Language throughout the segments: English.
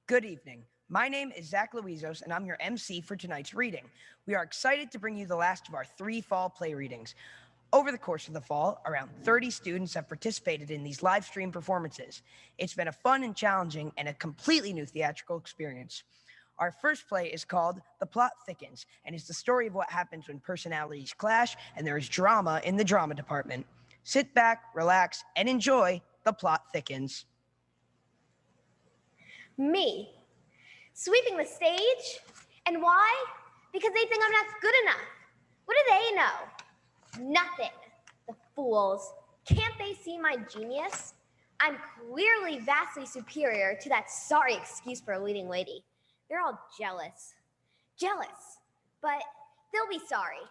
Good evening. My name is Zach Luizos, and I'm your MC for tonight's reading. We are excited to bring you the last of our 3 fall play readings. Over the course of the fall, around 30 students have participated in these live stream performances. It's been a fun and challenging and a completely new theatrical experience. Our first play is called The Plot Thickens, and is the story of what happens when personalities clash and there is drama in the drama department. Sit back, relax, and enjoy The Plot Thickens. Me, sweeping the stage. And why? Because they think I'm not good enough. What do they know? Nothing. The fools. Can't they see my genius? I'm clearly vastly superior to that sorry excuse for a leading lady. They're all jealous. Jealous. But they'll be sorry.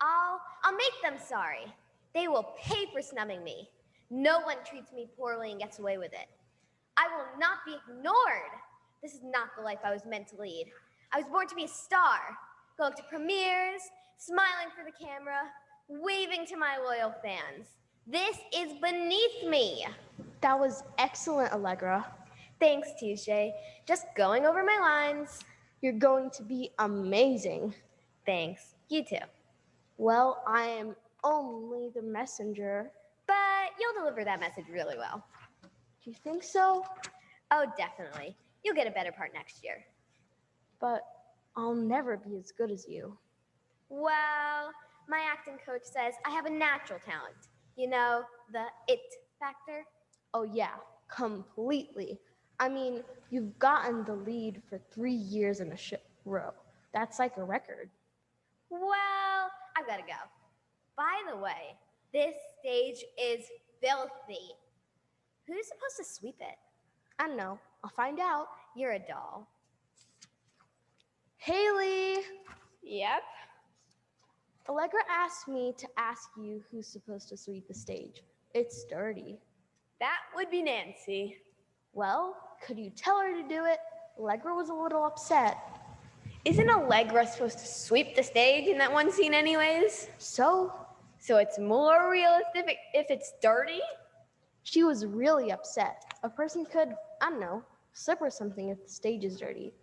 I'll make them sorry. They will pay for snubbing me. No one treats me poorly and gets away with it. I will not be ignored. This is not the life I was meant to lead. I was born to be a star, going to premieres, smiling for the camera, waving to my loyal fans. This is beneath me. That was excellent, Allegra. Thanks, Touche. Just going over my lines. You're going to be amazing. Thanks. You too. Well, I am only the messenger. But you'll deliver that message really well. Do you think so? Oh, definitely. You'll get a better part next year. But I'll never be as good as you. Well, my acting coach says I have a natural talent. You know, the it factor. Oh yeah, completely. I mean, you've gotten the lead for 3 years in a row. That's like a record. Well, I've got to go. By the way, this stage is filthy. Who's supposed to sweep it? I don't know. I'll find out. You're a doll. Haley! Yep. Allegra asked me to ask you who's supposed to sweep the stage. It's dirty. That would be Nancy. Well, could you tell her to do it? Allegra was a little upset. Isn't Allegra supposed to sweep the stage in that one scene anyways? So it's more realistic if it's dirty? She was really upset. A person could, I don't know, slip or something if the stage is dirty.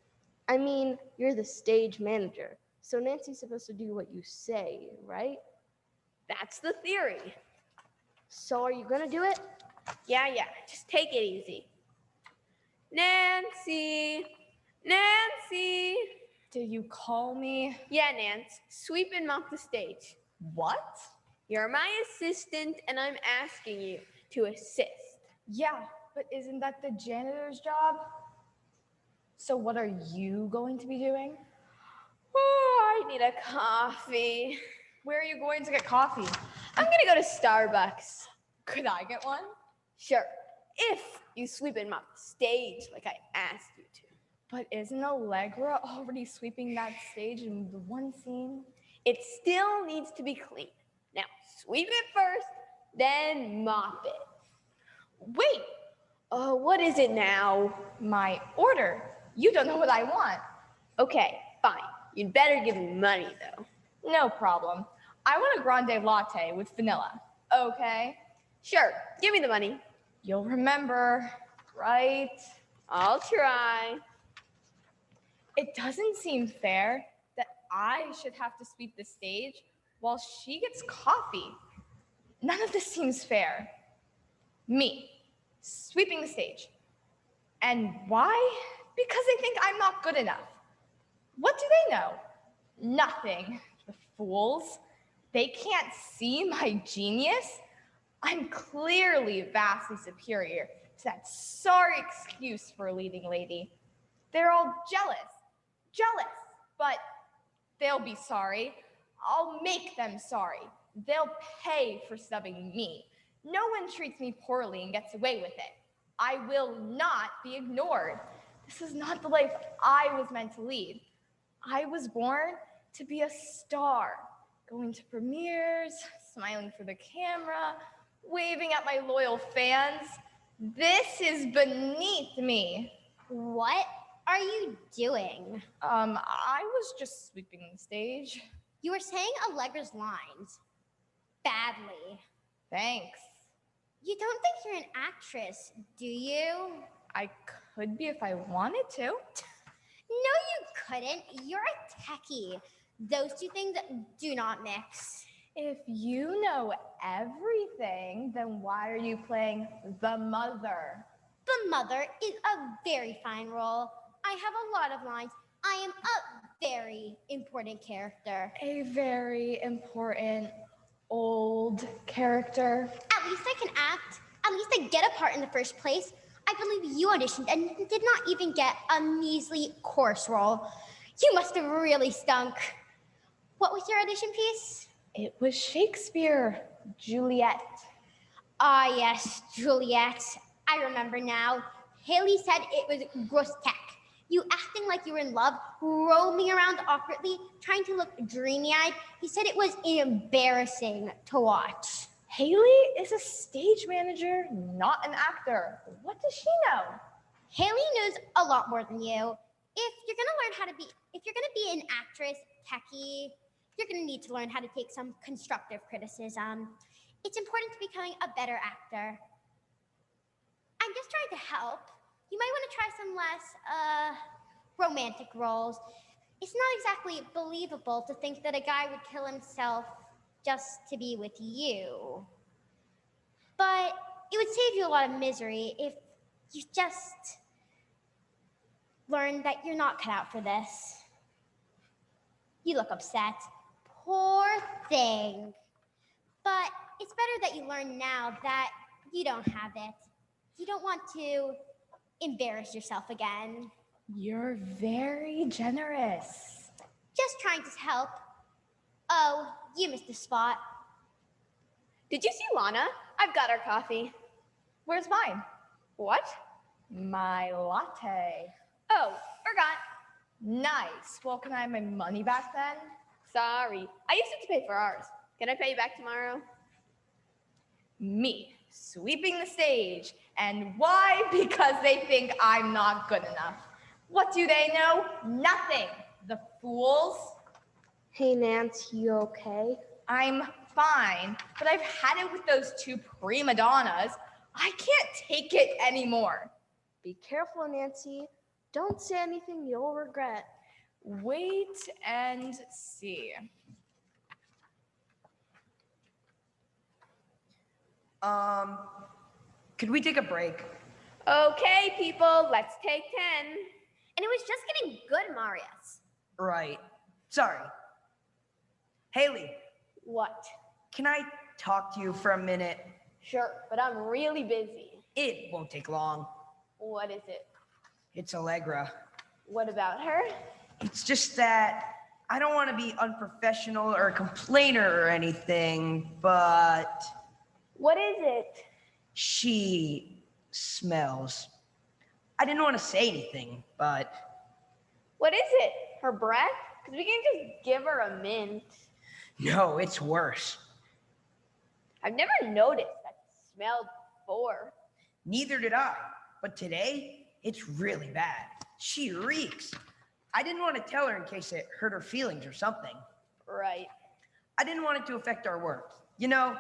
I mean, you're the stage manager, so Nancy's supposed to do what you say, right? That's the theory. So are you gonna do it? Yeah, just take it easy. Nancy! Nancy! Did you call me? Yeah, Nance. Sweep and mop the stage. What? You're my assistant, and I'm asking you to assist. Yeah, but isn't that the janitor's job? So what are you going to be doing? Oh, I need a coffee. Where are you going to get coffee? I'm gonna go to Starbucks. Could I get one? Sure, if you sweep and mop the stage like I asked you to. But isn't Allegra already sweeping that stage in the one scene? It still needs to be clean. Now, sweep it first, then mop it. Wait! What is it now? My order. You don't know what I want. Okay, fine. You'd better give me money, though. No problem. I want a grande latte with vanilla. Okay? Sure, give me the money. You'll remember, right? I'll try. It doesn't seem fair that I should have to sweep the stage while she gets coffee. None of this seems fair. Me, sweeping the stage. And why? Because they think I'm not good enough. What do they know? Nothing. The fools. They can't see my genius. I'm clearly vastly superior to that sorry excuse for a leading lady. They're all jealous, but they'll be sorry. I'll make them sorry. They'll pay for snubbing me. No one treats me poorly and gets away with it. I will not be ignored. This is not the life I was meant to lead. I was born to be a star, going to premieres, smiling for the camera, waving at my loyal fans. This is beneath me. What are you doing? I was just sweeping the stage. You were saying Allegra's lines badly. Thanks. You don't think you're an actress, do you? I could be if I wanted to. No, you couldn't. You're a techie. Those two things do not mix. If you know everything, then why are you playing the mother? The mother is a very fine role. I have a lot of lines. I am a very important character. A very important old character. At least I can act. At least I get a part in the first place. I believe you auditioned and did not even get a measly chorus role. You must have really stunk. What was your audition piece? It was Shakespeare, Juliet. Ah, yes, Juliet. I remember now. Haley said it was grotesque. You acting like you were in love, roaming around awkwardly, trying to look dreamy-eyed. He said it was embarrassing to watch. Haley is a stage manager, not an actor. What does she know? Haley knows a lot more than you. If you're gonna be an actress, techie, you're gonna need to learn how to take some constructive criticism. It's important to becoming a better actor. I'm just trying to help. You might want to try some less, romantic roles. It's not exactly believable to think that a guy would kill himself just to be with you. But it would save you a lot of misery if you just learned that you're not cut out for this. You look upset. Poor thing. But it's better that you learn now that you don't have it. You don't want to embarrass yourself again. You're very generous. Just trying to help. Oh, you missed a spot. Did you see Lana? I've got her coffee. Where's mine? What? My latte. Oh, forgot. Nice. Well, can I have my money back then? Sorry. I used it to pay for ours. Can I pay you back tomorrow? Me, sweeping the stage. And why? Because they think I'm not good enough. What do they know? Nothing. The fools. Hey, Nance, you okay? I'm fine, but I've had it with those two prima donnas. I can't take it anymore. Be careful, Nancy. Don't say anything you'll regret. Wait and see. Could we take a break? Okay, people, let's take 10. And it was just getting good, Marius. Right. Sorry. Haley, What? can I talk to you for a minute? Sure, but I'm really busy. It won't take long. What is it? It's Allegra. What about her? It's just that I don't want to be unprofessional or a complainer or anything, but What is it? she smells. I didn't want to say anything, but What is it? Her breath? Because we can just give her a mint. no, it's worse. I've never noticed that smell before. Neither did I. But today, it's really bad. She reeks. I didn't want to tell her in case it hurt her feelings or something. Right. I didn't want it to affect our work. You know,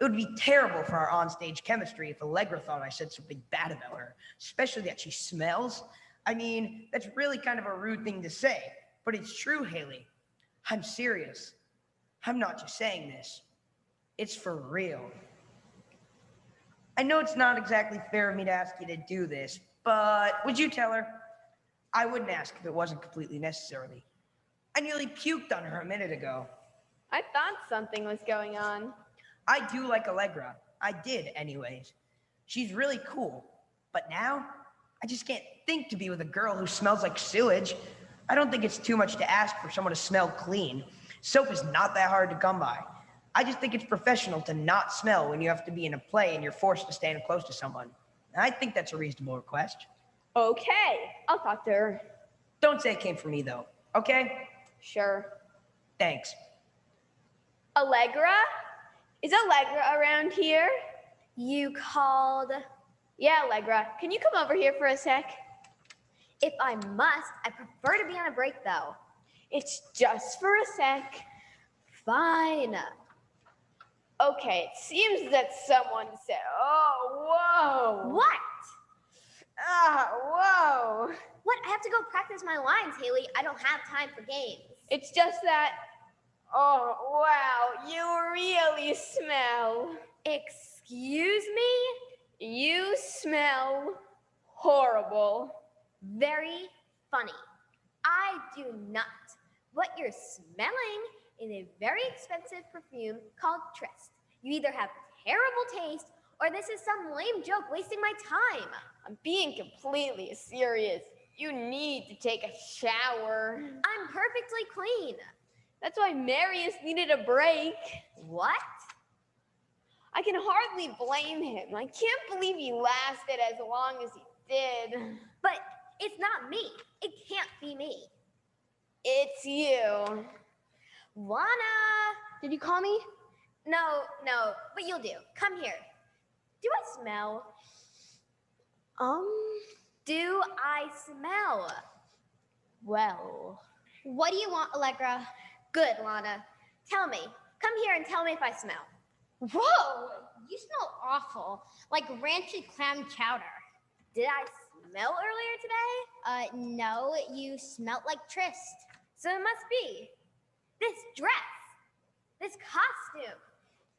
it would be terrible for our onstage chemistry if Allegra thought I said something bad about her, especially that she smells. I mean, that's really kind of a rude thing to say, but it's true, Haley. I'm serious. I'm not just saying this. It's for real. I know it's not exactly fair of me to ask you to do this, but would you tell her? I wouldn't ask if it wasn't completely necessary. I nearly puked on her a minute ago. I thought something was going on. I do like Allegra. I did, anyways. She's really cool. But now, I just can't think to be with a girl who smells like sewage. I don't think it's too much to ask for someone to smell clean. Soap is not that hard to come by. I just think it's professional to not smell when you have to be in a play and you're forced to stand close to someone. I think that's a reasonable request. Okay, I'll talk to her. Don't say it came from me, though, okay? Sure. Thanks. Allegra? Is Allegra around here? You called. Yeah, Allegra. Can you come over here for a sec? If I must, I prefer to be on a break though. It's just for a sec. Fine. Okay, it seems that someone said, oh, whoa. What? Whoa. What? I have to go practice my lines, Haley. I don't have time for games. It's just that, oh, wow, you really smell. Excuse me? You smell horrible. Very funny. I do not. What you're smelling is a very expensive perfume called Trist. You either have terrible taste or this is some lame joke wasting my time. I'm being completely serious. You need to take a shower. I'm perfectly clean. That's why Marius needed a break. What? I can hardly blame him. I can't believe he lasted as long as he did. But it's not me. It can't be me. It's you. Lana! Did you call me? No, but you'll do. Come here. Do I smell? Do I smell? Well, What do you want, Allegra? Good, Lana. Tell me. Come here and tell me if I smell. Whoa! You smell awful. Like rancid clam chowder. Did I smell earlier today? No, you smelled like Trist. So it must be. This dress. This costume.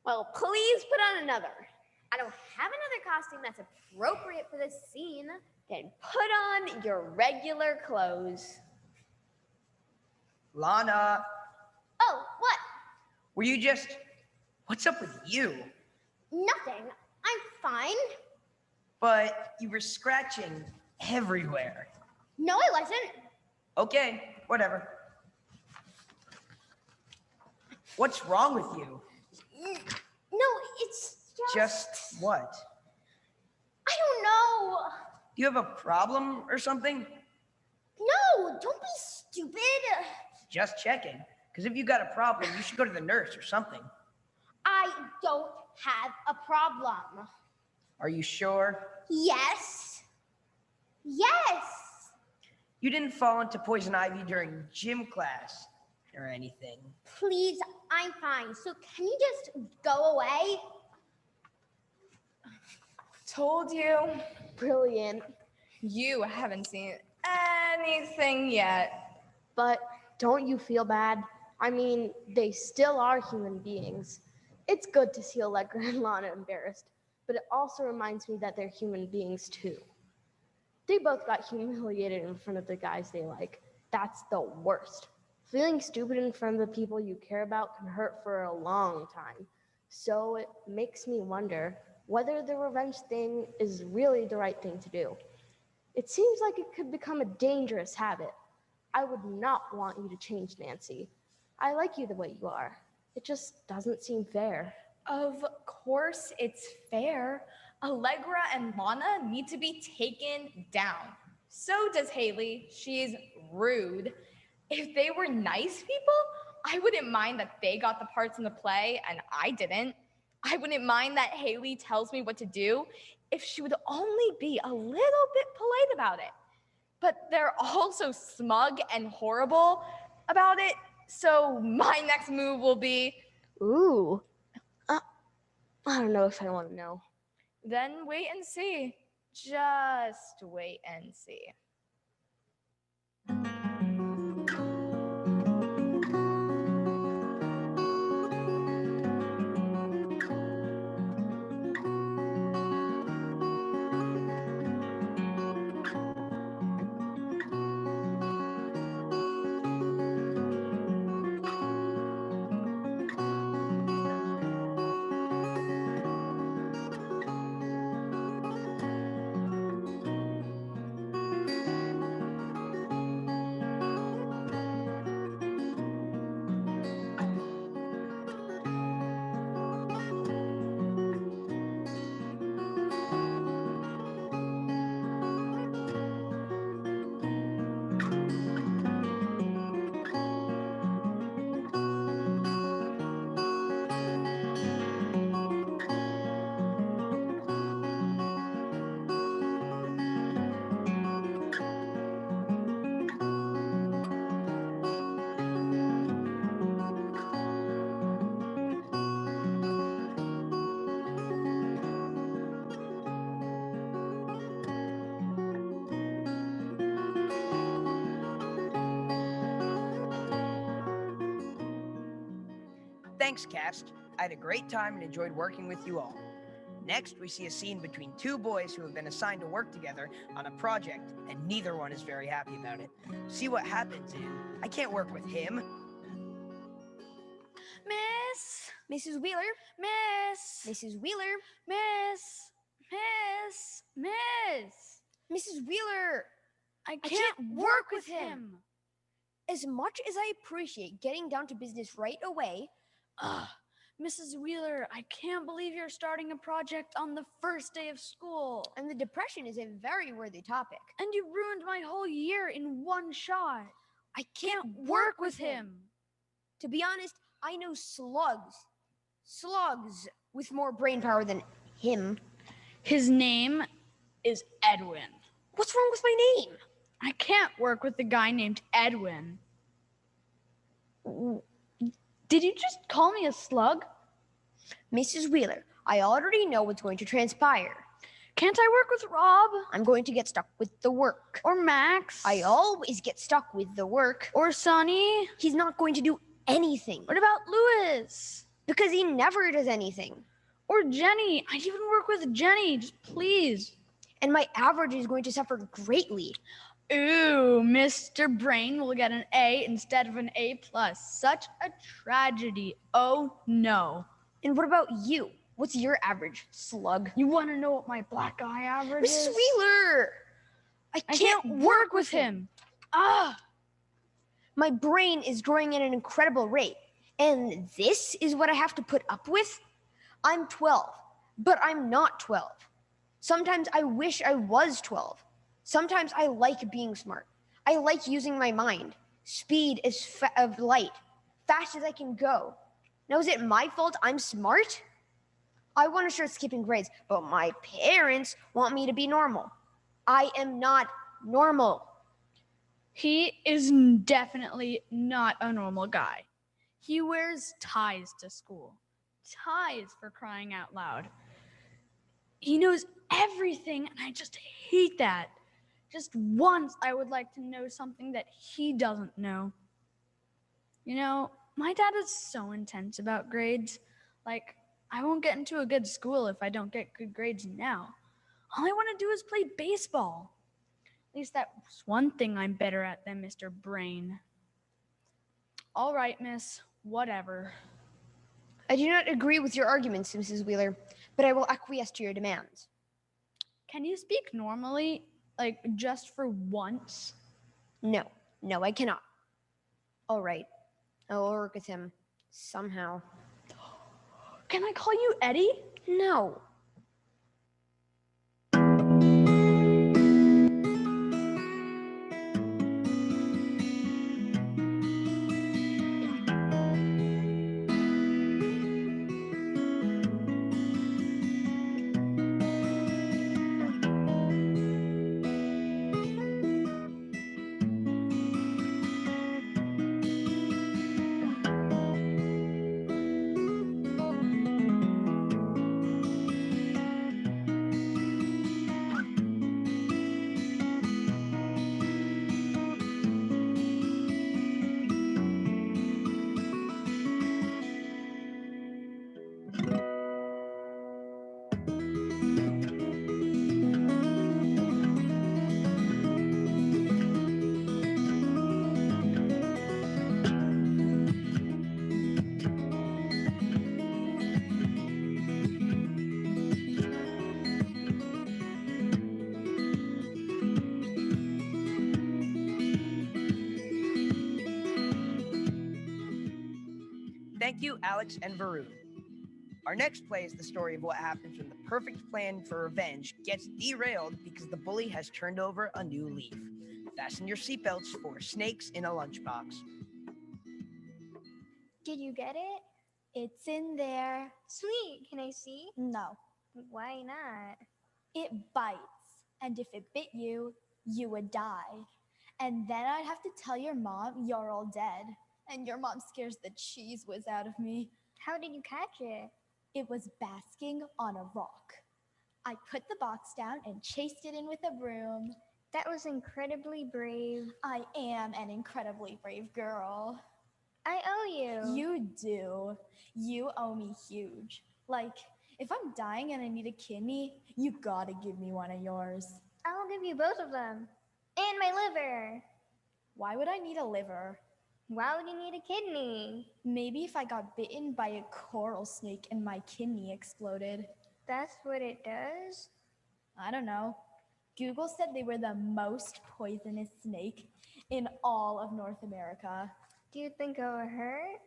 Well, please put on another. I don't have another costume that's appropriate for this scene. Then put on your regular clothes. Lana, Oh, what? were you just... What's up with you? Nothing. I'm fine. But you were scratching everywhere. No, I wasn't. Okay, whatever. What's wrong with you? No, it's Just what? I don't know. Do you have a problem or something? No, don't be stupid. Just checking. Because if you got a problem, you should go to the nurse or something. I don't have a problem. Are you sure? Yes. Yes. You didn't fall into poison ivy during gym class or anything. Please, I'm fine. So can you just go away? Told you. brilliant. You haven't seen anything yet. But don't you feel bad? I mean, they still are human beings. It's good to see Allegra and Lana embarrassed, but it also reminds me that they're human beings too. They both got humiliated in front of the guys they like. That's the worst. Feeling stupid in front of the people you care about can hurt for a long time. So it makes me wonder whether the revenge thing is really the right thing to do. It seems like it could become a dangerous habit. I would not want you to change, Nancy. I like you the way you are. It just doesn't seem fair. Of course it's fair. Allegra and Lana need to be taken down. So does Haley. She's rude. If they were nice people, I wouldn't mind that they got the parts in the play and I didn't. I wouldn't mind that Haley tells me what to do if she would only be a little bit polite about it. But they're all so smug and horrible about it. So my next move will be, Ooh. I don't know if I want to know. then wait and see. Just wait and see. Thanks, cast. I had a great time and enjoyed working with you all. Next, we see a scene between two boys who have been assigned to work together on a project, and neither one is very happy about it. See what happens in I Can't Work With Him. Miss, Mrs. Wheeler, Miss, Mrs. Wheeler, Miss, Mrs. Wheeler. I can't work with him. As much as I appreciate getting down to business right away, Ugh, Mrs. Wheeler, I can't believe you're starting a project on the first day of school. and the depression is a very worthy topic. And you ruined my whole year in one shot. I can't Work with him. To be honest, I know slugs with more brain power than him. His name is Edwin. What's wrong with my name? I can't work with a guy named Edwin. Did you just call me a slug? Mrs. Wheeler, I already know what's going to transpire. Can't I work with Rob? I'm going to get stuck with the work. Or Max? I always get stuck with the work. Or Sonny? He's not going to do anything What about Louis? because he never does anything. Or Jenny? I'd even work with Jenny, just please. And my average is going to suffer greatly. Ooh, Mr. Brain will get an A instead of an A+. Such a tragedy. Oh, no. And what about you? What's your average, slug? You want to know what my black eye average Mrs. is? Wheeler! I can't work with him. Ah! My brain is growing at an incredible rate. And this is what I have to put up with? I'm 12, but I'm not 12. Sometimes I wish I was 12. Sometimes I like being smart. I like using my mind. Speed is of light, fast as I can go. Now, is it my fault I'm smart? I want to start skipping grades, but my parents want me to be normal. I am not normal. He is definitely not a normal guy. He wears ties to school. Ties, for crying out loud. He knows everything, and I just hate that. Just once, I would like to know something that he doesn't know. You know, my dad is so intense about grades. Like, I won't get into a good school if I don't get good grades now. All I want to do is play baseball. At least that's one thing I'm better at than Mr. Brain. All right, miss, whatever. I do not agree with your arguments, Mrs. Wheeler, but I will acquiesce to your demands. Can you speak normally, like just for once? No, I cannot. All right, I will work with him somehow. Can I call you Eddie? No. Thank you, Alex and Varun. Our next play is the story of what happens when the perfect plan for revenge gets derailed because the bully has turned over a new leaf. Fasten your seatbelts for Snakes in a Lunchbox. Did you get it? It's in there. Sweet. Can I see? No, Why not? it bites. And if it bit you, you would die. And then I'd have to tell your mom you're all dead. And your mom scares the cheese whiz out of me. How did you catch it? It was basking on a rock. I put the box down and chased it in with a broom. That was incredibly brave. I am an incredibly brave girl. I owe you. You do. You owe me huge. Like, if I'm dying and I need a kidney, you gotta give me one of yours. I'll give you both of them. And my liver. Why would I need a liver? Why would you need a kidney? Maybe if I got bitten by a coral snake and my kidney exploded. That's what it does? I don't know. Google said they were the most poisonous snake in all of North America. Do you think it will hurt?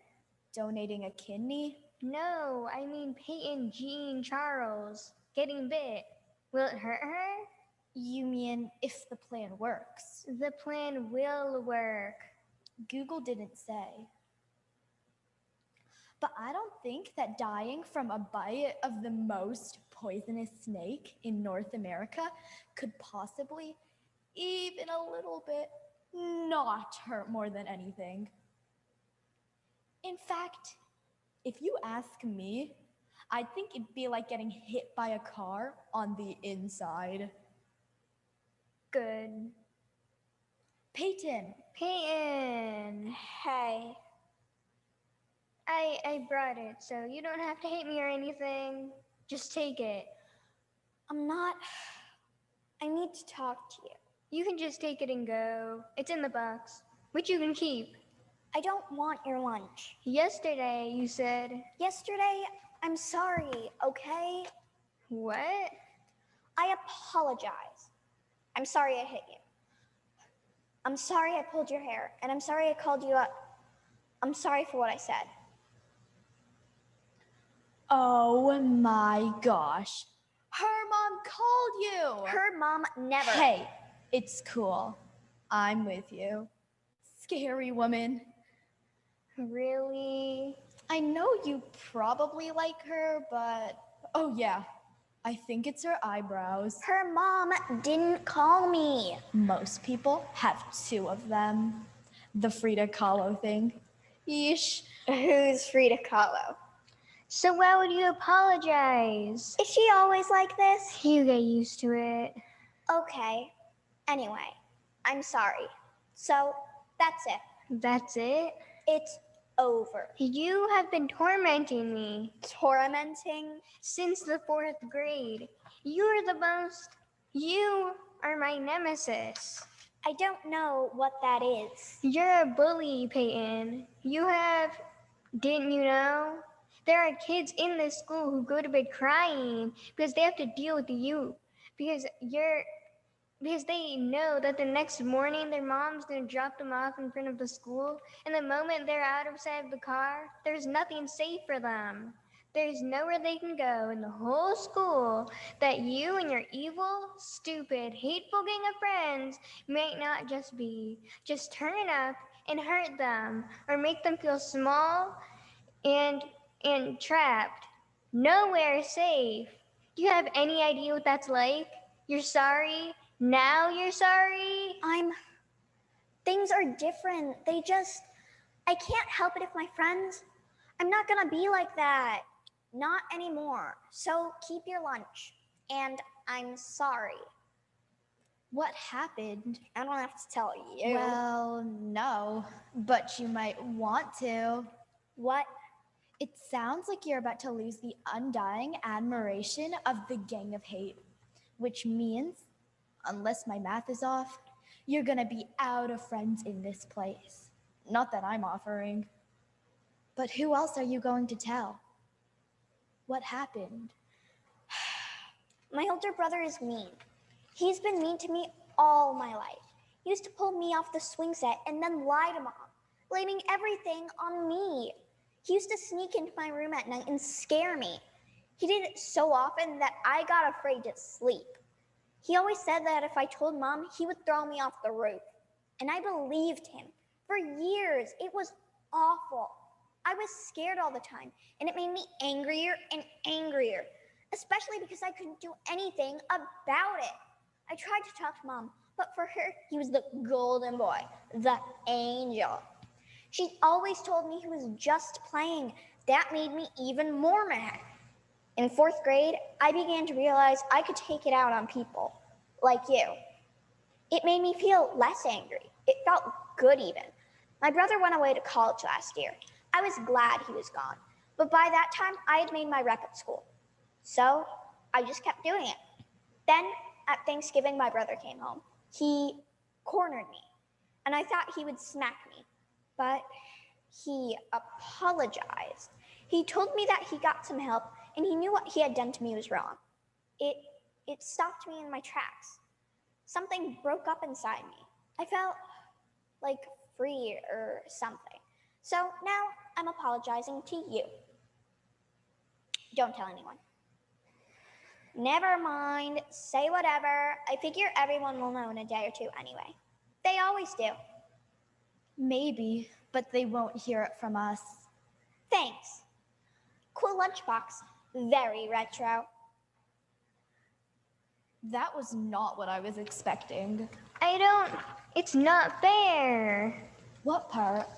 Donating a kidney? No, I mean Peyton Jean Charles getting bit. Will it hurt her? You mean if the plan works? The plan will work. Google didn't say. But I don't think that dying from a bite of the most poisonous snake in North America could possibly, even a little bit, not hurt more than anything. In fact, if you ask me, I think it'd be like getting hit by a car on the inside. Good. Peyton, Peyton. Hey. I brought it, so you don't have to hate me or anything. Just take it. I need to talk to you. You can just take it and go. It's in the box, which you can keep. I don't want your lunch. Yesterday, you said. Yesterday, I'm sorry, okay? What? I apologize. I'm sorry I hit you. I'm sorry I pulled your hair, and I'm sorry I called you up. I'm sorry for what I said. oh my gosh. Her mom called you. Her mom never. Hey, it's cool. I'm with you. Scary woman. Really? I know you probably like her, but oh yeah, I think it's her eyebrows. Her mom didn't call me. Most people have two of them. The Frida Kahlo thing. Yeesh. Who's Frida Kahlo? So why would you apologize? Is she always like this? You get used to it. Okay. Anyway, I'm sorry. So, that's it. That's it? It's over. You have been tormenting me Tormenting? since the 4th grade. You are my nemesis. I don't know what that is. You're a bully, Peyton. Didn't you know? There are kids in this school who go to bed crying because they have to deal with you. Because they know that the next morning their mom's gonna drop them off in front of the school, and the moment they're out of sight of the car, there's nothing safe for them. There's nowhere they can go in the whole school that you and your evil, stupid, hateful gang of friends might not just turn up and hurt them or make them feel small and trapped. Nowhere safe. Do you have any idea what that's like? You're sorry? Now you're sorry? Things are different. I can't help it if my friends, I'm not gonna be like that. Not anymore. So keep your lunch. And I'm sorry. What happened? I don't have to tell you. Well, no, but you might want to. What? It sounds like you're about to lose the undying admiration of the Gang of Hate, which means, unless my math is off, you're gonna be out of friends in this place. Not that I'm offering. But who else are you going to tell? What happened? My older brother is mean. He's been mean to me all my life. He used to pull me off the swing set and then lie to Mom, blaming everything on me. He used to sneak into my room at night and scare me. He did it so often that I got afraid to sleep. He always said that if I told Mom, he would throw me off the roof. And I believed him. For years, it was awful. I was scared all the time, and it made me angrier and angrier, especially because I couldn't do anything about it. I tried to talk to Mom, but for her, he was the golden boy, the angel. She always told me he was just playing. That made me even more mad. In 4th grade, I began to realize I could take it out on people, like you. It made me feel less angry. It felt good even. My brother went away to college last year. I was glad he was gone, but by that time, I had made my rep at school. So I just kept doing it. Then at Thanksgiving, my brother came home. He cornered me, and I thought he would smack me, but he apologized. He told me that he got some help, and he knew what he had done to me was wrong. It stopped me in my tracks. Something broke up inside me. I felt like free or something. So now I'm apologizing to you. Don't tell anyone. Never mind, say whatever. I figure everyone will know in a day or two anyway. They always do. Maybe, but they won't hear it from us. Thanks. Cool lunchbox. Very retro. That was not what I was expecting. It's not fair. What part?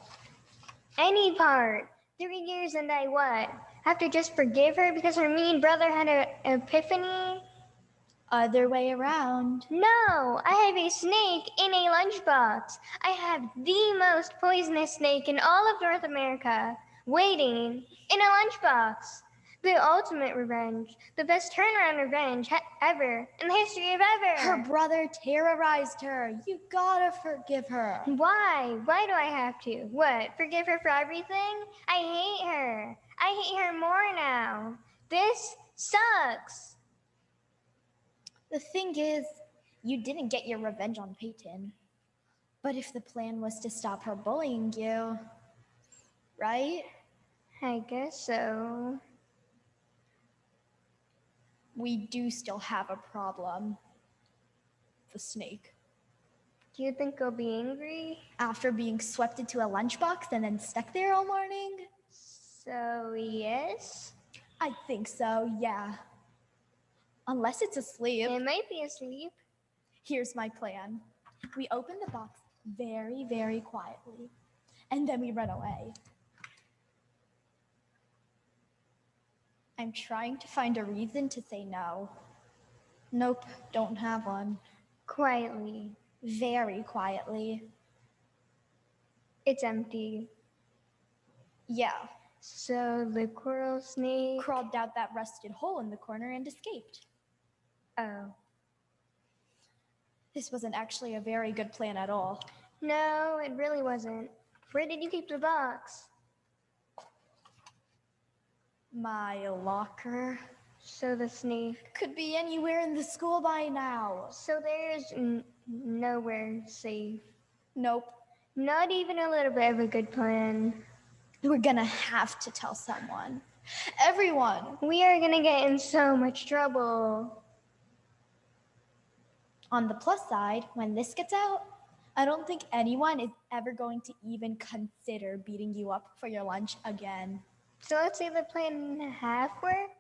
Any part. 3 years and I what? Have to just forgive her because her mean brother had an epiphany? Other way around. No, I have a snake in a lunchbox. I have the most poisonous snake in all of North America, waiting in a lunchbox. The ultimate revenge, the best turnaround revenge ever in the history of ever. Her brother terrorized her. You gotta forgive her. Why? Why do I have to? What? Forgive her for everything? I hate her. I hate her more now. This sucks. The thing is, you didn't get your revenge on Peyton. But if the plan was to stop her bullying you, right? I guess so. We do still have a problem. The snake. Do you think I'll be angry? After being swept into a lunchbox and then stuck there all morning? So, yes? I think so, yeah. Unless it's asleep. It might be asleep. Here's my plan. We open the box very, very quietly, and then we run away. I'm trying to find a reason to say no. Nope, don't have one. Quietly. Very quietly. It's empty. Yeah. So the coral snake Crawled out that rusted hole in the corner and escaped. Oh. This wasn't actually a very good plan at all. No, it really wasn't. Where did you keep the box? My locker So the snake. could be anywhere in the school by now. So there's nowhere safe. Nope. Not even a little bit of a good plan. We're gonna have to tell someone. Everyone. We are gonna get in so much trouble. On the plus side, when this gets out, I don't think anyone is ever going to even consider beating you up for your lunch again. So let's say the plan half worked.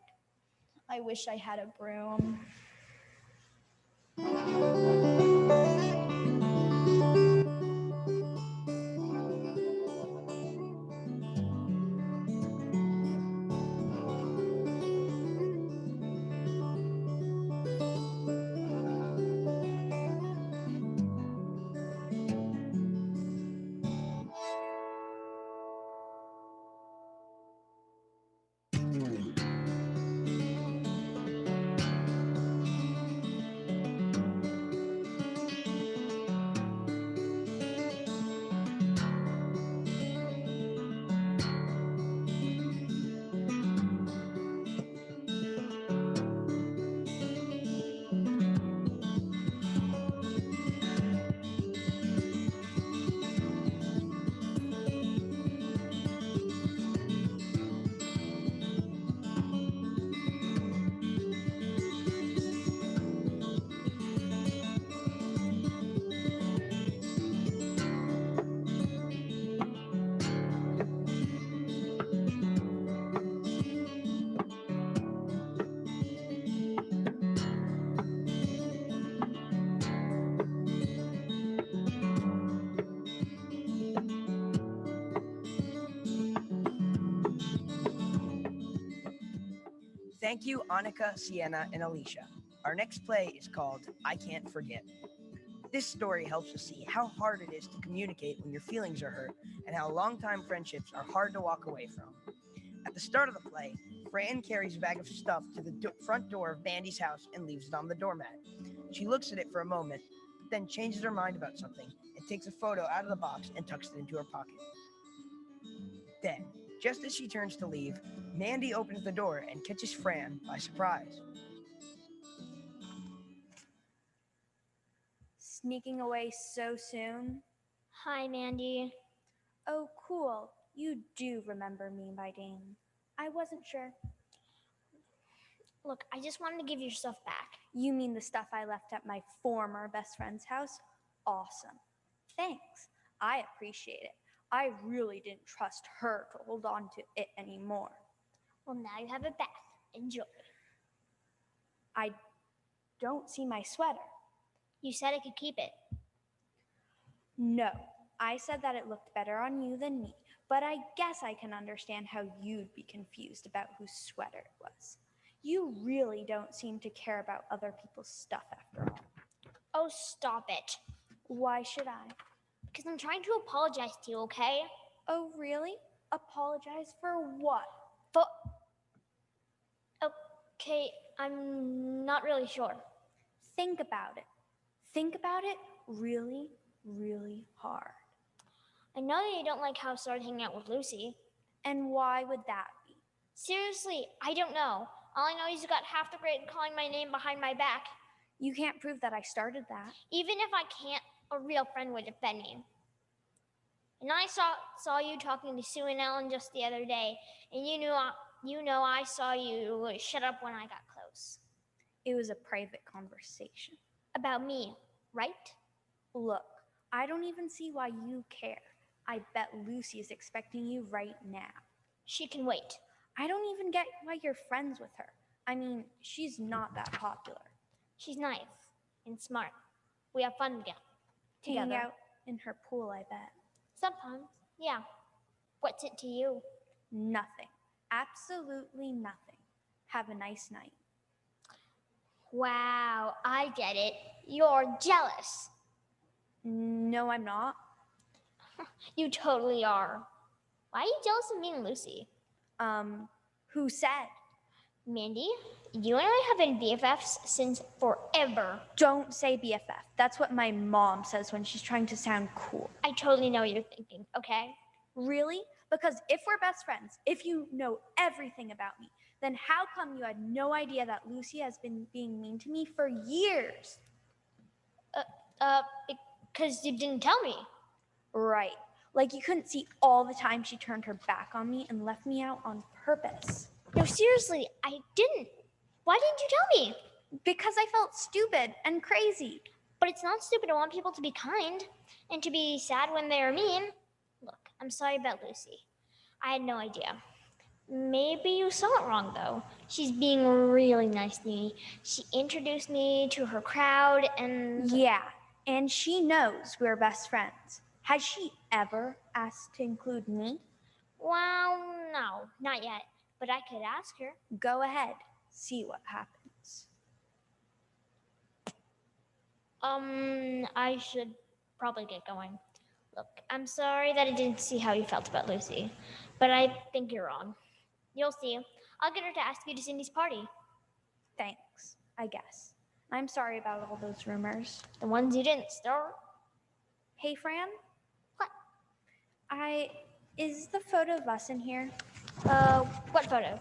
I wish I had a broom. Thank you, Annika, Sienna, and Alicia. Our next play is called I Can't Forget. This story helps us see how hard it is to communicate when your feelings are hurt and how longtime friendships are hard to walk away from. At the start of the play, Fran carries a bag of stuff to the front door of Mandy's house and leaves it on the doormat. She looks at it for a moment, then changes her mind about something and takes a photo out of the box and tucks it into her pocket. Then, just as she turns to leave, Mandy opens the door and catches Fran by surprise. Sneaking away so soon? Hi, Mandy. Oh, cool. You do remember me by name. I wasn't sure. Look, I just wanted to give your stuff back. You mean the stuff I left at my former best friend's house? Awesome. Thanks. I appreciate it. I really didn't trust her to hold on to it anymore. Well, now you have it back. Enjoy. I don't see my sweater. You said I could keep it. No, I said that it looked better on you than me, but I guess I can understand how you'd be confused about whose sweater it was. You really don't seem to care about other people's stuff after all. Oh, stop it. Why should I? Because I'm trying to apologize to you, okay? Oh, really? Apologize for what? For... Okay, I'm not really sure. Think about it. Think about it really, really hard. I know that you don't like how I started hanging out with Lucy. And why would that be? Seriously, I don't know. All I know is you got half the grade calling my name behind my back. You can't prove that I started that. Even if I can't, a real friend would defend me. And I saw you talking to Sue and Ellen just the other day, and you know I saw you shut up when I got close. It was a private conversation. About me, right? Look, I don't even see why you care. I bet Lucy is expecting you right now. She can wait. I don't even get why you're friends with her. I mean, she's not that popular. She's nice and smart. We have fun together. Hanging out in her pool, I bet. Sometimes, yeah. What's it to you? Nothing. Absolutely nothing. Have a nice night. Wow, I get it. You're jealous. No, I'm not. You totally are. Why are you jealous of me and Lucy? Who said? Mandy, you and I have been BFFs since forever. Don't say BFF. That's what my mom says when she's trying to sound cool. I totally know what you're thinking, okay? Really? Because if we're best friends, if you know everything about me, then how come you had no idea that Lucy has been being mean to me for years? Because you didn't tell me. Right. Like you couldn't see all the time she turned her back on me and left me out on purpose. No, seriously, I didn't. Why didn't you tell me? Because I felt stupid and crazy. But it's not stupid to want people to be kind and to be sad when they're mean. Look, I'm sorry about Lucy. I had no idea. Maybe you saw it wrong, though. She's being really nice to me. She introduced me to her crowd and... Yeah, and she knows we're best friends. Has she ever asked to include me? Well, no, not yet. But I could ask her. Go ahead. See what happens. I should probably get going. Look, I'm sorry that I didn't see how you felt about Lucy, but I think you're wrong. You'll see. I'll get her to ask you to Cindy's party. Thanks, I guess. I'm sorry about all those rumors. The ones you didn't start. Hey, Fran? What? Is the photo of us in here? What photo?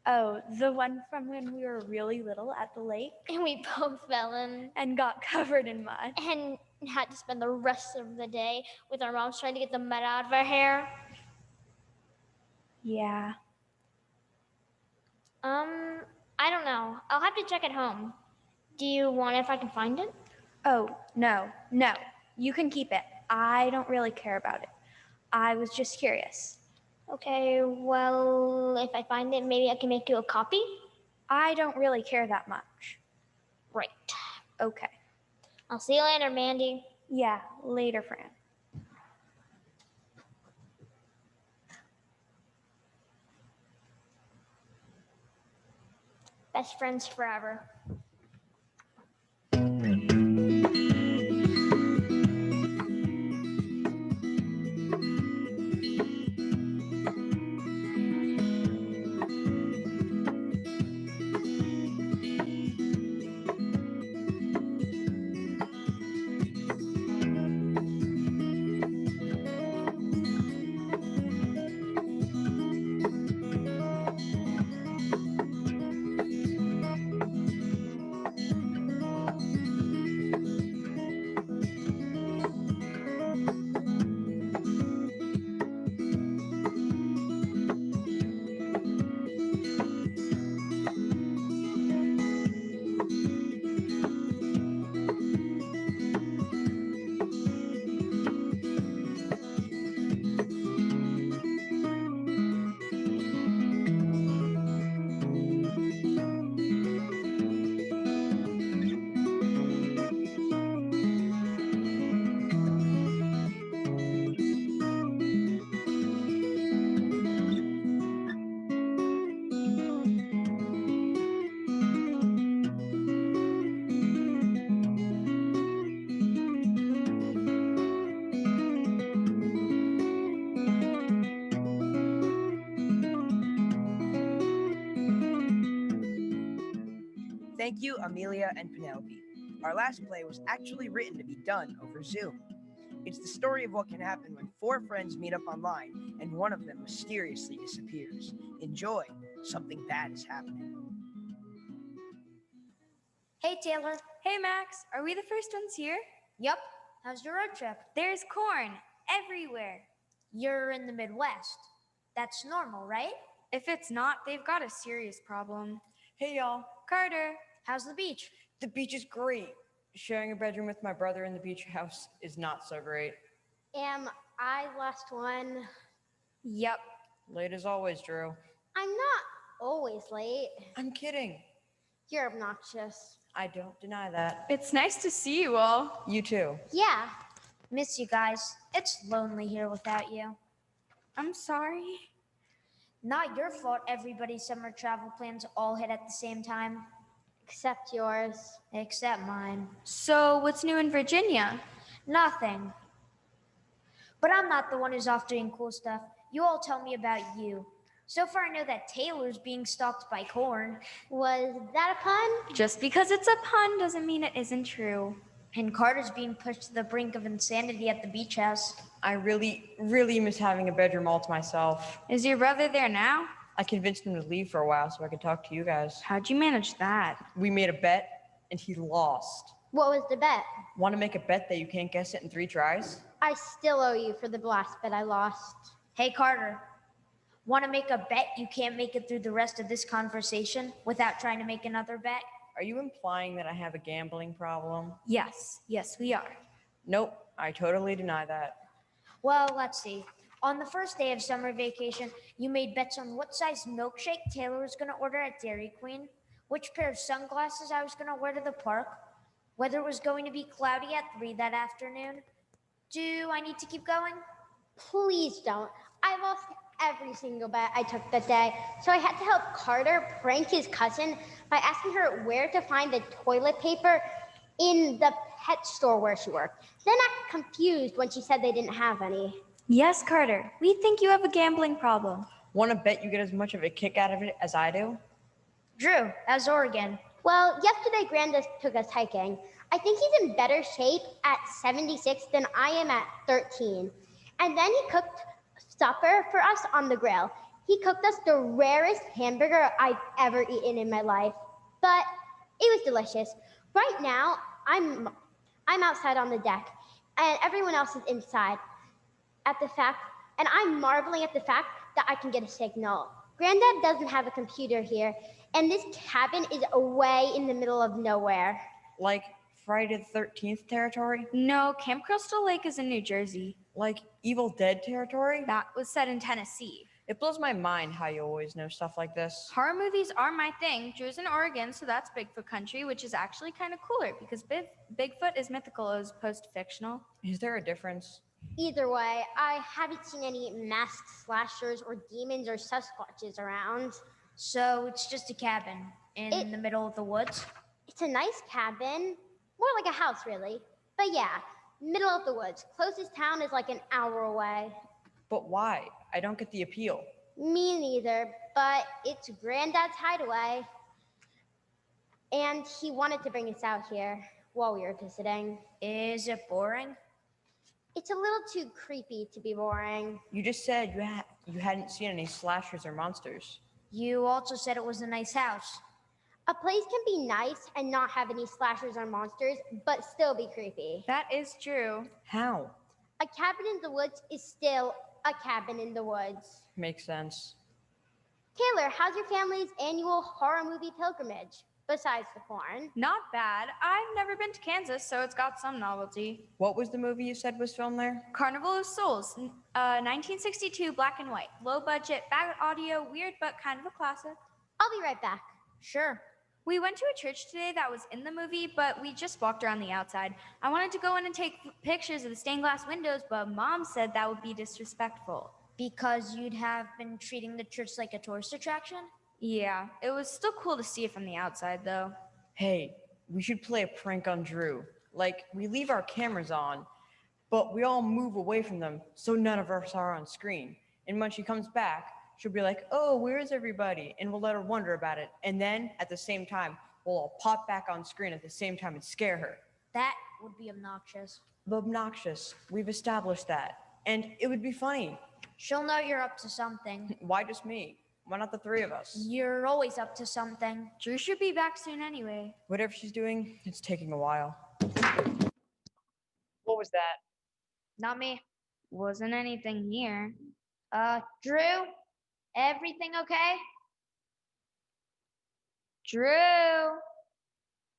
Oh, the one from when we were really little at the lake And we both fell in and got covered in mud. and had to spend the rest of the day with our moms trying to get the mud out of our hair. Yeah. I don't know. I'll have to check at home. Do you want it if I can find it? Oh, no. You can keep it. I don't really care about it. I was just curious. Okay, well, if I find it, maybe I can make you a copy? I don't really care that much. Right. Okay. I'll see you later, Mandy. Yeah, later, Fran. Best friends forever. Thank you, Amelia and Penelope. Our last play was actually written to be done over Zoom. It's the story of what can happen when four friends meet up online and one of them mysteriously disappears. Enjoy. Something bad is happening. Hey, Taylor. Hey, Max, are we the first ones here? Yep. How's your road trip? There's corn everywhere. You're in the Midwest. That's normal, right? If it's not, they've got a serious problem. Hey y'all, Carter, How's the beach? the beach is great. Sharing a bedroom with my brother in the beach house is not so great. Am I the last one? yep. Late as always, Drew. I'm not always late. I'm kidding. You're obnoxious. I don't deny that. It's nice to see you all. You too. Yeah. Miss you guys. It's lonely here without you. I'm sorry. Not your fault everybody's summer travel plans all hit at the same time. Except yours. Except mine. So, what's new in Virginia? Nothing. But I'm not the one who's off doing cool stuff. You all tell me about you. So far, I know that Taylor's being stalked by corn. Was that a pun? Just because it's a pun doesn't mean it isn't true. And Carter's being pushed to the brink of insanity at the beach house. I really miss having a bedroom all to myself. Is your brother there now? I convinced him to leave for a while so I could talk to you guys. How'd you manage that? We made a bet and he lost. What was the bet? Want to make a bet that you can't guess it in 3 tries? I still owe you for the last bet I lost. Hey, Carter. Want to make a bet you can't make it through the rest of this conversation without trying to make another bet? Are you implying that I have a gambling problem? Yes, we are. Nope, I totally deny that. Well, let's see. On the first day of summer vacation, you made bets on what size milkshake Taylor was going to order at Dairy Queen, which pair of sunglasses I was going to wear to the park, whether it was going to be cloudy at 3 that afternoon. Do I need to keep going? Please don't. I lost every single bet I took that day, so I had to help Carter prank his cousin by asking her where to find the toilet paper in the pet store where she worked. Then I got confused when she said they didn't have any. Yes, Carter, we think you have a gambling problem. Want to bet you get as much of a kick out of it as I do? Drew, how's Oregon? Well, yesterday Grandis took us hiking. I think he's in better shape at 76 than I am at 13. And then he cooked supper for us on the grill. He cooked us the rarest hamburger I've ever eaten in my life, but it was delicious. Right now, I'm outside on the deck, and everyone else is inside. And I'm marveling at the fact that I can get a signal. Granddad doesn't have a computer here, and this cabin is away in the middle of nowhere. Like Friday the 13th territory? No, Camp Crystal Lake is in New Jersey. Like Evil Dead territory? That was set in Tennessee. It blows my mind how you always know stuff like this. Horror movies are my thing. Drew's in Oregon, so that's Bigfoot country, which is actually kind of cooler because Bigfoot is mythical as opposed to fictional. Is there a difference? Either way, I haven't seen any masked slashers or demons or Sasquatches around. So it's just a cabin in the middle of the woods? It's a nice cabin. More like a house, really. But yeah, middle of the woods. Closest town is like an hour away. But why? I don't get the appeal. Me neither, but it's Granddad's hideaway. And he wanted to bring us out here while we were visiting. Is it boring? It's a little too creepy to be boring. You just said you hadn't seen any slashers or monsters. You also said it was a nice house. A place can be nice and not have any slashers or monsters, but still be creepy. That is true. How? A cabin in the woods is still a cabin in the woods. Makes sense. Taylor, how's your family's annual horror movie pilgrimage, besides the corn? Not bad. I've never been to Kansas, so it's got some novelty. What was the movie you said was filmed there? Carnival of Souls, 1962, black and white. Low budget, bad audio, weird, but kind of a classic. I'll be right back. Sure. We went to a church today that was in the movie, but we just walked around the outside. I wanted to go in and take pictures of the stained glass windows, but Mom said that would be disrespectful. Because you'd have been treating the church like a tourist attraction? Yeah, it was still cool to see it from the outside, though. Hey, we should play a prank on Drew. Like, we leave our cameras on, but we all move away from them so none of us are on screen. And when she comes back, she'll be like, oh, where is everybody? And we'll let her wonder about it. And then, at the same time, we'll all pop back on screen at the same time and scare her. That would be obnoxious. Obnoxious. We've established that. And it would be funny. She'll know you're up to something. Why just me? Why not the three of us? You're always up to something. Drew should be back soon anyway. Whatever she's doing, it's taking a while. What was that? Not me. Wasn't anything here. Drew? Everything okay? Drew?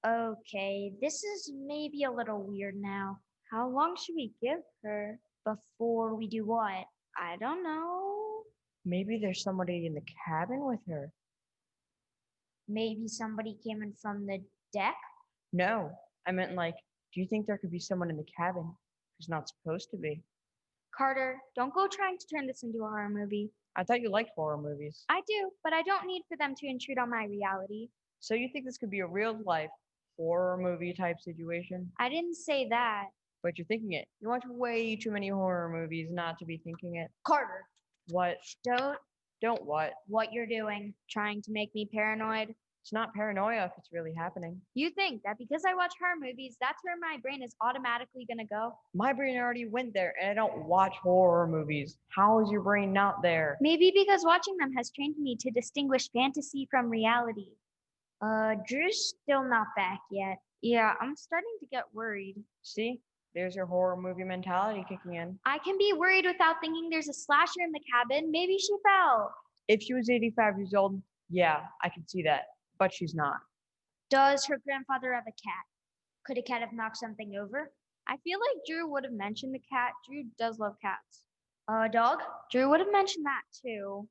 Okay, this is maybe a little weird now. How long should we give her before we do what? I don't know. Maybe there's somebody in the cabin with her. Maybe somebody came in from the deck? No, I meant like, do you think there could be someone in the cabin who's not supposed to be? Carter, don't go trying to turn this into a horror movie. I thought you liked horror movies. I do, but I don't need for them to intrude on my reality. So you think this could be a real life horror movie type situation? I didn't say that. But you're thinking it. You watch way too many horror movies not to be thinking it. Carter, What? Don't what? what you're doing, trying to make me paranoid. It's not paranoia if it's really happening. You think that because I watch horror movies, that's where my brain is automatically gonna go? My brain already went there and I don't watch horror movies. How is your brain not there? Maybe because watching them has trained me to distinguish fantasy from reality. Drew's still not back yet. Yeah, I'm starting to get worried. See? There's your horror movie mentality kicking in. I can be worried without thinking there's a slasher in the cabin. Maybe she fell. If she was 85 years old, yeah, I can see that. But she's not. Does her grandfather have a cat? Could a cat have knocked something over? I feel like Drew would have mentioned the cat. Drew does love cats. A dog? Drew would have mentioned that too.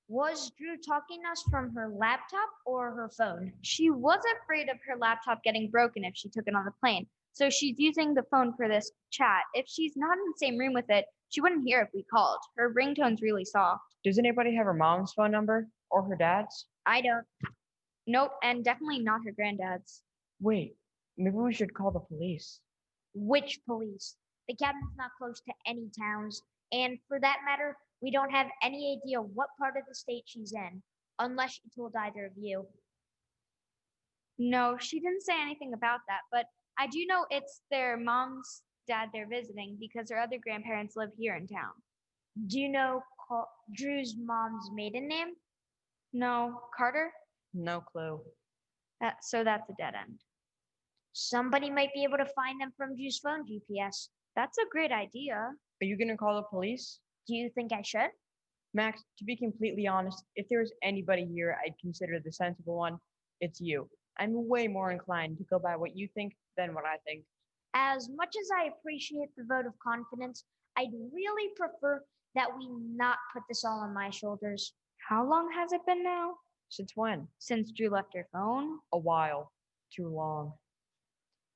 Was Drew talking to us from her laptop or her phone? She was afraid of her laptop getting broken if she took it on the plane. So she's using the phone for this chat. If she's not in the same room with it, she wouldn't hear if we called. Her ringtone's really soft. Does anybody have her mom's phone number? Or her dad's? I don't. Nope, and definitely not her granddad's. Wait, maybe we should call the police. Which police? The cabin's not close to any towns. And for that matter, we don't have any idea what part of the state she's in, unless she told either of you. No, she didn't say anything about that, but I do know it's their mom's dad they're visiting because her other grandparents live here in town. Do you know Drew's mom's maiden name? No. Carter? No clue. So that's a dead end. Somebody might be able to find them from Drew's phone GPS. That's a great idea. Are you gonna call the police? Do you think I should? Max, to be completely honest, if there was anybody here I'd consider the sensible one, it's you. I'm way more inclined to go by what you think than what I think. As much as I appreciate the vote of confidence, I'd really prefer that we not put this all on my shoulders. How long has it been now? Since when? Since Drew left her phone? A while. Too long.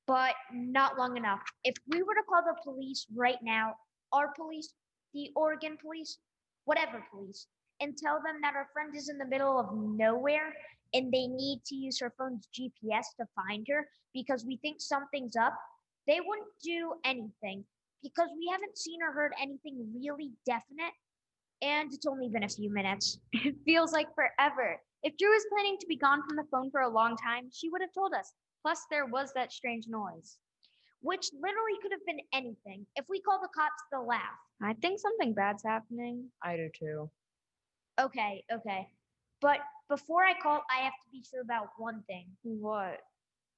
But not long enough. If we were to call the police right now, our police, the Oregon police, whatever police, and tell them that our friend is in the middle of nowhere and they need to use her phone's GPS to find her because we think something's up, they wouldn't do anything because we haven't seen or heard anything really definite, and it's only been a few minutes. It feels like forever. If Drew was planning to be gone from the phone for a long time, she would have told us. Plus, there was that strange noise, which literally could have been anything. If we call the cops, they'll laugh. I think something bad's happening. I do too. Okay. But before I call, I have to be sure about one thing. What?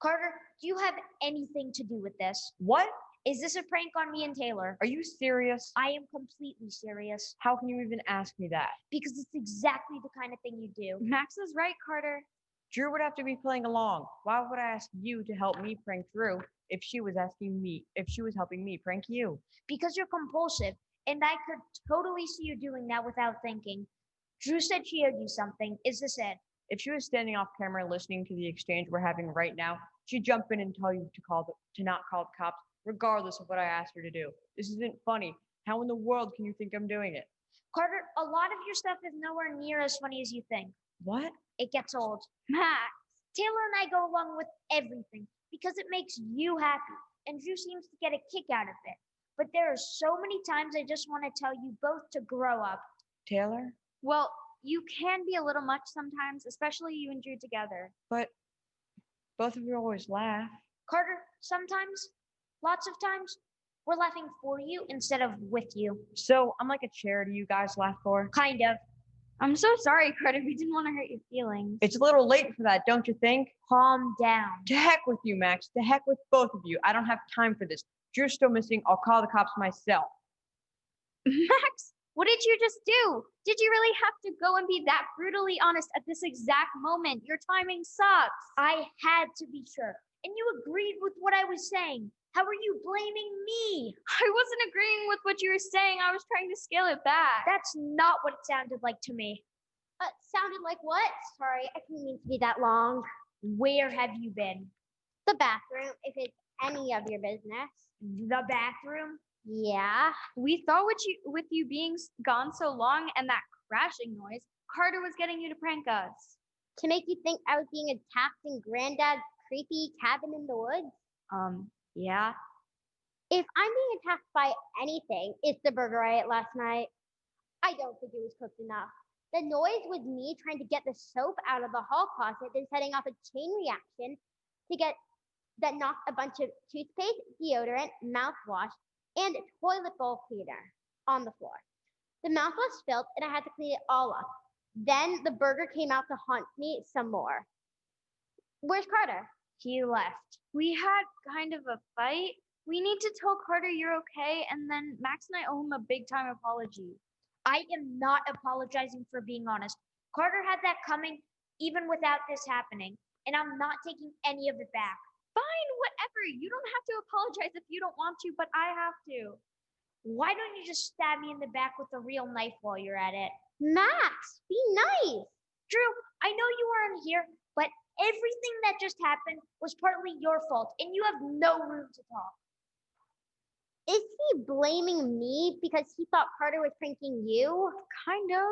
Carter, do you have anything to do with this? What? Is this a prank on me and Taylor? Are you serious? I am completely serious. How can you even ask me that? Because it's exactly the kind of thing you do. Max is right, Carter. Drew would have to be playing along. Why would I ask you to help me prank Drew if she was helping me prank you? Because you're compulsive, and I could totally see you doing that without thinking. Drew said she owed you something. Is this it? If she was standing off camera listening to the exchange we're having right now, she'd jump in and tell you to not call the cops, regardless of what I asked her to do. This isn't funny. How in the world can you think I'm doing it? Carter, a lot of your stuff is nowhere near as funny as you think. What? It gets old. Max, Taylor and I go along with everything because it makes you happy, and Drew seems to get a kick out of it. But there are so many times I just want to tell you both to grow up. Taylor? Well, you can be a little much sometimes, especially you and Drew together. But Both of you always laugh. Carter, sometimes, lots of times, we're laughing for you instead of with you. So I'm like a charity you guys laugh for. Kind of. I'm so sorry, Carter. We didn't want to hurt your feelings. It's a little late for that, don't you think? Calm down. To heck with you, Max. To heck with both of you. I don't have time for this. If you're still missing, I'll call the cops myself. Max, what did you just do? Did you really have to go and be that brutally honest at this exact moment? Your timing sucks. I had to be sure. And you agreed with what I was saying. How are you blaming me? I wasn't agreeing with what you were saying. I was trying to scale it back. That's not what it sounded like to me. Sounded like what? Sorry, I didn't mean to be that long. Where have you been? The bathroom, if it's any of your business. The bathroom? Yeah. We thought with you being gone so long and that crashing noise, Carter was getting you to prank us. To make you think I was being attacked in Granddad's creepy cabin in the woods? Yeah. If I'm being attacked by anything, it's the burger I ate last night. I don't think it was cooked enough. The noise was me trying to get the soap out of the hall closet, then setting off a chain reaction that knocked a bunch of toothpaste, deodorant, mouthwash, and toilet bowl cleaner on the floor. The mouthwash spilled, and I had to clean it all up. Then the burger came out to haunt me some more. Where's Carter? He left. We had kind of a fight. We need to tell Carter you're okay, and then Max and I owe him a big time apology. I am not apologizing for being honest. Carter had that coming even without this happening, and I'm not taking any of it back. Fine, whatever. You don't have to apologize if you don't want to, but I have to. Why don't you just stab me in the back with a real knife while you're at it? Max, be nice. Drew, I know you aren't here, but everything that just happened was partly your fault, and you have no room to talk. Is he blaming me because he thought Carter was pranking you? Kind of.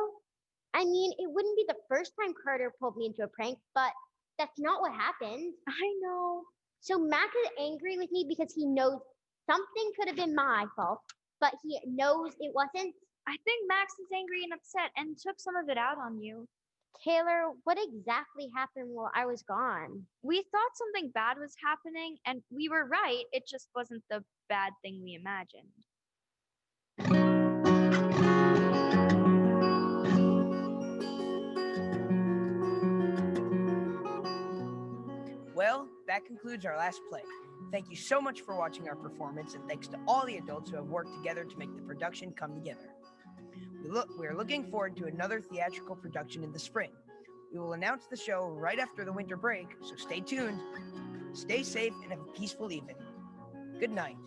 I mean, it wouldn't be the first time Carter pulled me into a prank, but that's not what happened. I know. So Max is angry with me because he knows something could have been my fault, but he knows it wasn't. I think Max is angry and upset and took some of it out on you. Taylor, what exactly happened while I was gone? We thought something bad was happening, and we were right. It just wasn't the bad thing we imagined. Well, that concludes our last play. Thank you so much for watching our performance, and thanks to all the adults who have worked together to make the production come together. We are looking forward to another theatrical production in the spring. We will announce the show right after the winter break, so stay tuned. Stay safe and have a peaceful evening. Good night.